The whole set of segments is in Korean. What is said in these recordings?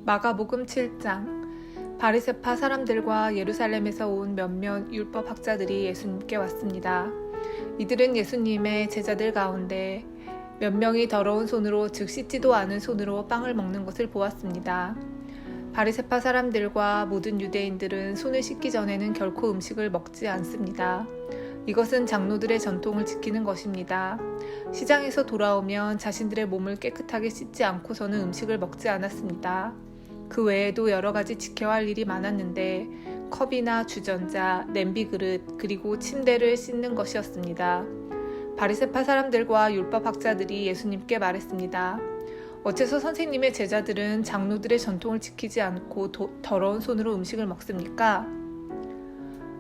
마가복음 7장. 바리새파 사람들과 예루살렘에서 온 몇몇 율법학자들이 예수님께 왔습니다. 이들은 예수님의 제자들 가운데 몇 명이 더러운 손으로, 즉 씻지도 않은 손으로 빵을 먹는 것을 보았습니다. 바리새파 사람들과 모든 유대인들은 손을 씻기 전에는 결코 음식을 먹지 않습니다. 이것은 장로들의 전통을 지키는 것입니다. 시장에서 돌아오면 자신들의 몸을 깨끗하게 씻지 않고서는 음식을 먹지 않았습니다. 그 외에도 여러 가지 지켜야 할 일이 많았는데 컵이나 주전자, 냄비 그릇, 그리고 침대를 씻는 것이었습니다. 바리새파 사람들과 율법학자들이 예수님께 말했습니다. 어째서 선생님의 제자들은 장로들의 전통을 지키지 않고 더러운 손으로 음식을 먹습니까?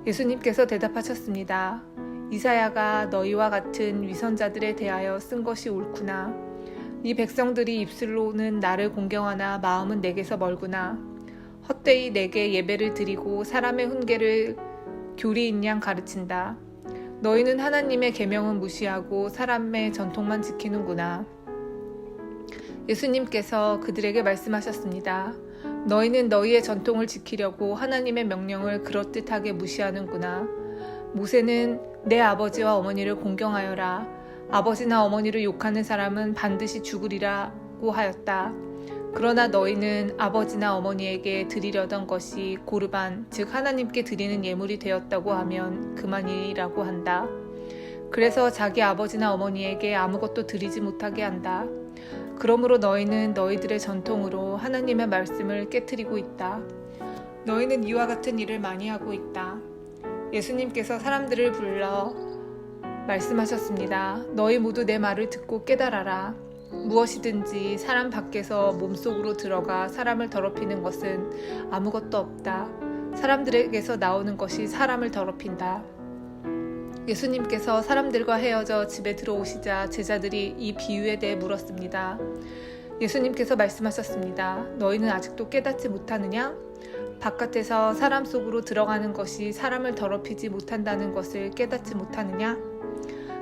예수님께서 대답하셨습니다. 이사야가 너희와 같은 위선자들에 대하여 쓴 것이 옳구나. 이 백성들이 입술로는 나를 공경하나 마음은 내게서 멀구나. 헛되이 내게 예배를 드리고 사람의 훈계를 교리인 양 가르친다. 너희는 하나님의 계명은 무시하고 사람의 전통만 지키는구나. 예수님께서 그들에게 말씀하셨습니다. 너희는 너희의 전통을 지키려고 하나님의 명령을 그럴듯하게 무시하는구나. 모세는 내 아버지와 어머니를 공경하여라. 아버지나 어머니를 욕하는 사람은 반드시 죽으리라고 하였다. 그러나 너희는 아버지나 어머니에게 드리려던 것이 고르반, 즉 하나님께 드리는 예물이 되었다고 하면 그만이라고 한다. 그래서 자기 아버지나 어머니에게 아무것도 드리지 못하게 한다. 그러므로 너희는 너희들의 전통으로 하나님의 말씀을 깨트리고 있다. 너희는 이와 같은 일을 많이 하고 있다. 예수님께서 사람들을 불러 말씀하셨습니다. 너희 모두 내 말을 듣고 깨달아라. 무엇이든지 사람 밖에서 몸속으로 들어가 사람을 더럽히는 것은 아무것도 없다. 사람들에게서 나오는 것이 사람을 더럽힌다. 예수님께서 사람들과 헤어져 집에 들어오시자 제자들이 이 비유에 대해 물었습니다. 예수님께서 말씀하셨습니다. 너희는 아직도 깨닫지 못하느냐? 바깥에서 사람 속으로 들어가는 것이 사람을 더럽히지 못한다는 것을 깨닫지 못하느냐?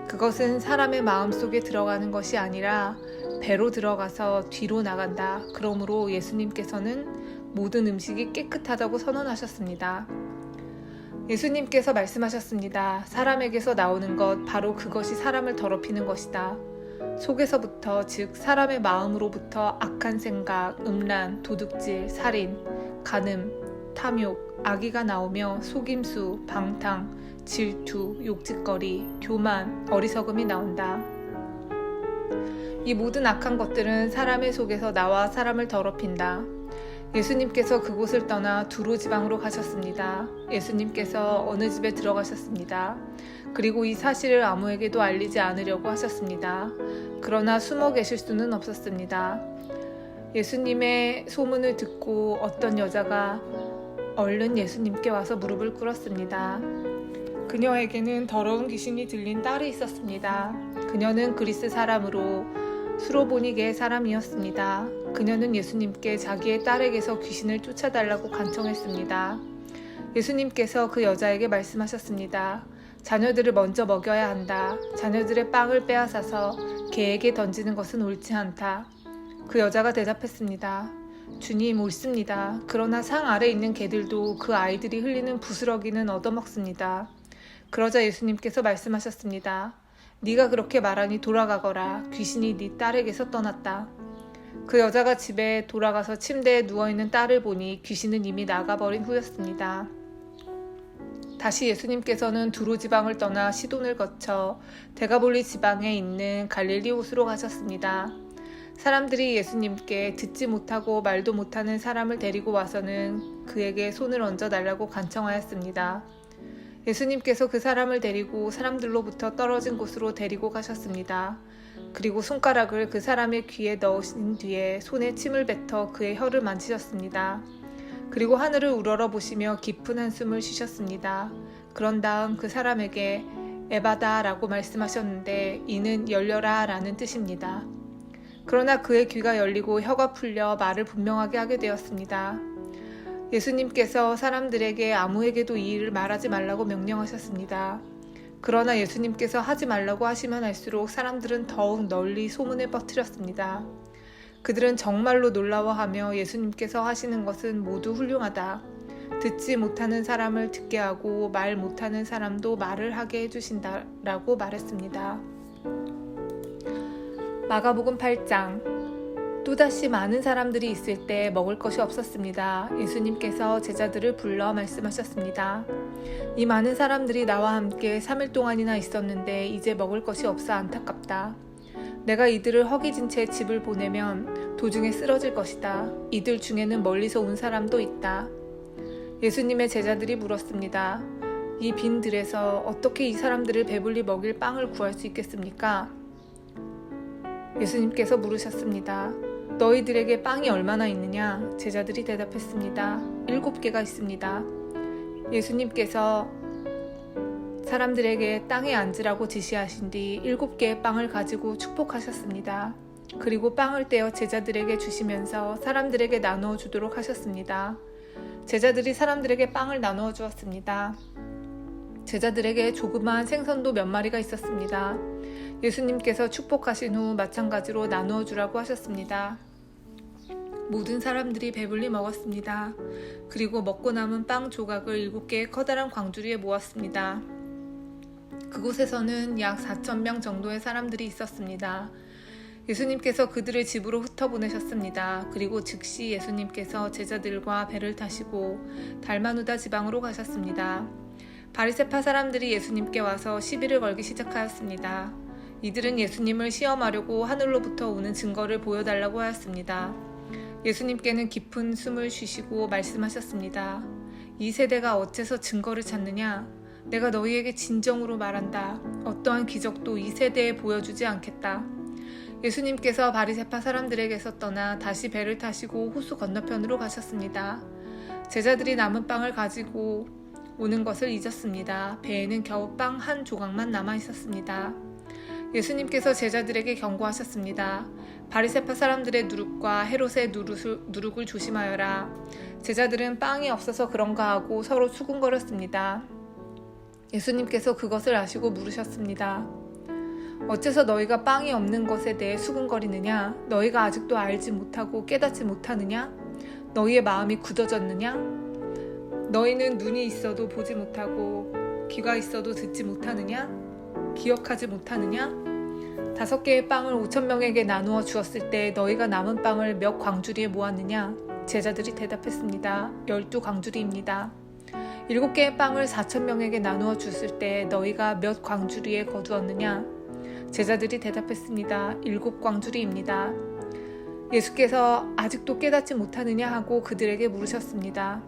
그것은 사람의 마음 속에 들어가는 것이 아니라 배로 들어가서 뒤로 나간다. 그러므로 예수님께서는 모든 음식이 깨끗하다고 선언하셨습니다. 예수님께서 말씀하셨습니다. 사람에게서 나오는 것, 바로 그것이 사람을 더럽히는 것이다. 속에서부터, 즉 사람의 마음으로부터 악한 생각, 음란, 도둑질, 살인, 간음, 탐욕, 악의가 나오며 속임수, 방탕, 질투, 욕짓거리, 교만, 어리석음이 나온다. 이 모든 악한 것들은 사람의 속에서 나와 사람을 더럽힌다. 예수님께서 그곳을 떠나 두로 지방으로 가셨습니다. 예수님께서 어느 집에 들어가셨습니다. 그리고 이 사실을 아무에게도 알리지 않으려고 하셨습니다. 그러나 숨어 계실 수는 없었습니다. 예수님의 소문을 듣고 어떤 여자가 얼른 예수님께 와서 무릎을 꿇었습니다. 그녀에게는 더러운 귀신이 들린 딸이 있었습니다. 그녀는 그리스 사람으로 수로보니게의 사람이었습니다. 그녀는 예수님께 자기의 딸에게서 귀신을 쫓아달라고 간청했습니다. 예수님께서 그 여자에게 말씀하셨습니다. 자녀들을 먼저 먹여야 한다. 자녀들의 빵을 빼앗아서 개에게 던지는 것은 옳지 않다. 그 여자가 대답했습니다. 주님, 옳습니다. 그러나 상 아래 있는 개들도 그 아이들이 흘리는 부스러기는 얻어먹습니다. 그러자 예수님께서 말씀하셨습니다. 네가 그렇게 말하니 돌아가거라. 귀신이 네 딸에게서 떠났다. 그 여자가 집에 돌아가서 침대에 누워있는 딸을 보니 귀신은 이미 나가버린 후였습니다. 다시 예수님께서는 두로 지방을 떠나 시돈을 거쳐 데가볼리 지방에 있는 갈릴리 호수로 가셨습니다. 사람들이 예수님께 듣지 못하고 말도 못하는 사람을 데리고 와서는 그에게 손을 얹어달라고 간청하였습니다. 예수님께서 그 사람을 데리고 사람들로부터 떨어진 곳으로 데리고 가셨습니다. 그리고 손가락을 그 사람의 귀에 넣으신 뒤에 손에 침을 뱉어 그의 혀를 만지셨습니다. 그리고 하늘을 우러러 보시며 깊은 한숨을 쉬셨습니다. 그런 다음 그 사람에게 에바다라고 말씀하셨는데 이는 열려라 라는 뜻입니다. 그러나 그의 귀가 열리고 혀가 풀려 말을 분명하게 하게 되었습니다. 예수님께서 사람들에게 아무에게도 이 일을 말하지 말라고 명령하셨습니다. 그러나 예수님께서 하지 말라고 하시면 할수록 사람들은 더욱 널리 소문을 퍼뜨렸습니다. 그들은 정말로 놀라워하며 예수님께서 하시는 것은 모두 훌륭하다. 듣지 못하는 사람을 듣게 하고 말 못하는 사람도 말을 하게 해주신다라고 말했습니다. 마가복음 8장. 또다시 많은 사람들이 있을 때 먹을 것이 없었습니다. 예수님께서 제자들을 불러 말씀하셨습니다. 이 많은 사람들이 나와 함께 3일 동안이나 있었는데 이제 먹을 것이 없어 안타깝다. 내가 이들을 허기진 채 집을 보내면 도중에 쓰러질 것이다. 이들 중에는 멀리서 온 사람도 있다. 예수님의 제자들이 물었습니다. 이 빈 들에서 어떻게 이 사람들을 배불리 먹일 빵을 구할 수 있겠습니까? 예수님께서 물으셨습니다. 너희들에게 빵이 얼마나 있느냐? 제자들이 대답했습니다. 7개가 있습니다. 예수님께서 사람들에게 땅에 앉으라고 지시하신 뒤 7개의 빵을 가지고 축복하셨습니다. 그리고 빵을 떼어 제자들에게 주시면서 사람들에게 나누어 주도록 하셨습니다. 제자들이 사람들에게 빵을 나누어 주었습니다. 제자들에게 조그마한 생선도 몇 마리가 있었습니다. 예수님께서 축복하신 후 마찬가지로 나누어 주라고 하셨습니다. 모든 사람들이 배불리 먹었습니다. 그리고 먹고 남은 빵 조각을 7개의 커다란 광주리에 모았습니다. 그곳에서는 약 4,000명 정도의 사람들이 있었습니다. 예수님께서 그들을 집으로 흩어보내셨습니다. 그리고 즉시 예수님께서 제자들과 배를 타시고 달마누다 지방으로 가셨습니다. 바리새파 사람들이 예수님께 와서 시비를 걸기 시작하였습니다. 이들은 예수님을 시험하려고 하늘로부터 오는 증거를 보여달라고 하였습니다. 예수님께는 깊은 숨을 쉬시고 말씀하셨습니다. 이 세대가 어째서 증거를 찾느냐? 내가 너희에게 진정으로 말한다. 어떠한 기적도 이 세대에 보여주지 않겠다. 예수님께서 바리새파 사람들에게서 떠나 다시 배를 타시고 호수 건너편으로 가셨습니다. 제자들이 남은 빵을 가지고 오는 것을 잊었습니다. 배에는 겨우 빵 한 조각만 남아 있었습니다. 예수님께서 제자들에게 경고하셨습니다. 바리새파 사람들의 누룩과 헤롯의 누룩을 조심하여라. 제자들은 빵이 없어서 그런가 하고 서로 수군거렸습니다. 예수님께서 그것을 아시고 물으셨습니다. 어째서 너희가 빵이 없는 것에 대해 수군거리느냐? 너희가 아직도 알지 못하고 깨닫지 못하느냐? 너희의 마음이 굳어졌느냐? 너희는 눈이 있어도 보지 못하고 귀가 있어도 듣지 못하느냐? 기억하지 못하느냐? 5개의 빵을 5,000명에게 나누어 주었을 때 너희가 남은 빵을 몇 광주리에 모았느냐? 제자들이 대답했습니다. 12광주리입니다. 7개의 빵을 4,000명에게 나누어 줬을 때 너희가 몇 광주리에 거두었느냐? 제자들이 대답했습니다. 7광주리입니다. 예수께서 아직도 깨닫지 못하느냐 하고 그들에게 물으셨습니다.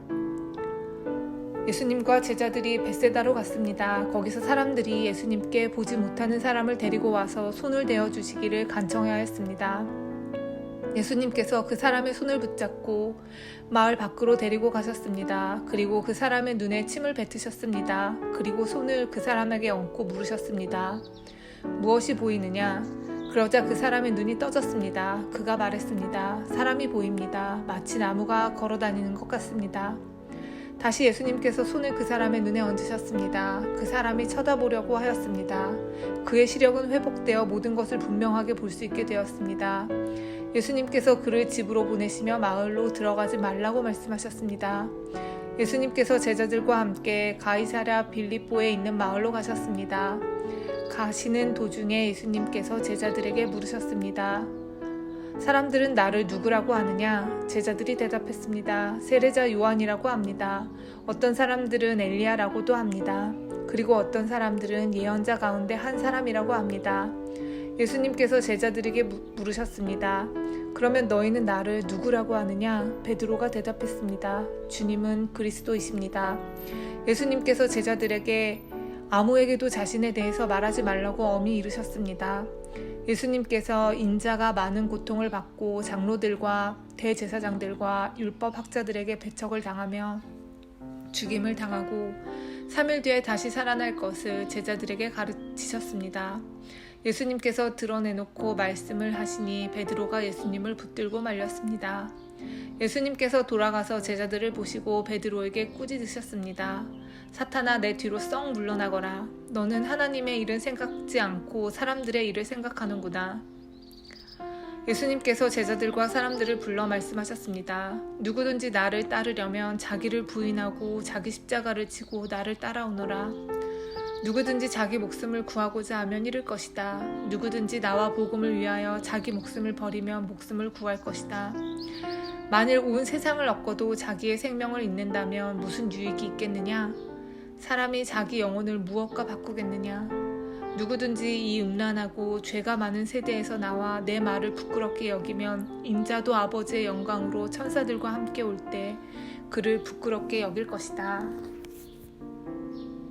예수님과 제자들이 벳세다로 갔습니다. 거기서 사람들이 예수님께 보지 못하는 사람을 데리고 와서 손을 대어 주시기를 간청하였습니다. 예수님께서 그 사람의 손을 붙잡고 마을 밖으로 데리고 가셨습니다. 그리고 그 사람의 눈에 침을 뱉으셨습니다. 그리고 손을 그 사람에게 얹고 물으셨습니다. 무엇이 보이느냐? 그러자 그 사람의 눈이 떠졌습니다. 그가 말했습니다. 사람이 보입니다. 마치 나무가 걸어다니는 것 같습니다. 다시 예수님께서 손을 그 사람의 눈에 얹으셨습니다. 그 사람이 쳐다보려고 하였습니다. 그의 시력은 회복되어 모든 것을 분명하게 볼 수 있게 되었습니다. 예수님께서 그를 집으로 보내시며 마을로 들어가지 말라고 말씀하셨습니다. 예수님께서 제자들과 함께 가이사랴 빌립보에 있는 마을로 가셨습니다. 가시는 도중에 예수님께서 제자들에게 물으셨습니다. 사람들은 나를 누구라고 하느냐? 제자들이 대답했습니다. 세례자 요한이라고 합니다. 어떤 사람들은 엘리야라고도 합니다. 그리고 어떤 사람들은 예언자 가운데 한 사람이라고 합니다. 예수님께서 제자들에게 물으셨습니다. 그러면 너희는 나를 누구라고 하느냐? 베드로가 대답했습니다. 주님은 그리스도이십니다. 예수님께서 제자들에게 아무에게도 자신에 대해서 말하지 말라고 엄히 이르셨습니다. 예수님께서 인자가 많은 고통을 받고 장로들과 대제사장들과 율법학자들에게 배척을 당하며 죽임을 당하고 3일 뒤에 다시 살아날 것을 제자들에게 가르치셨습니다. 예수님께서 드러내놓고 말씀을 하시니 베드로가 예수님을 붙들고 말렸습니다. 예수님께서 돌아가서 제자들을 보시고 베드로에게 꾸짖으셨습니다. 사탄아, 내 뒤로 썩 물러나거라. 너는 하나님의 일은 생각지 않고 사람들의 일을 생각하는구나. 예수님께서 제자들과 사람들을 불러 말씀하셨습니다. 누구든지 나를 따르려면 자기를 부인하고 자기 십자가를 지고 나를 따라오너라. 누구든지 자기 목숨을 구하고자 하면 잃을 것이다. 누구든지 나와 복음을 위하여 자기 목숨을 버리면 목숨을 구할 것이다. 만일 온 세상을 얻고도 자기의 생명을 잃는다면 무슨 유익이 있겠느냐? 사람이 자기 영혼을 무엇과 바꾸겠느냐? 누구든지 이 음란하고 죄가 많은 세대에서 나와 내 말을 부끄럽게 여기면 인자도 아버지의 영광으로 천사들과 함께 올 때 그를 부끄럽게 여길 것이다.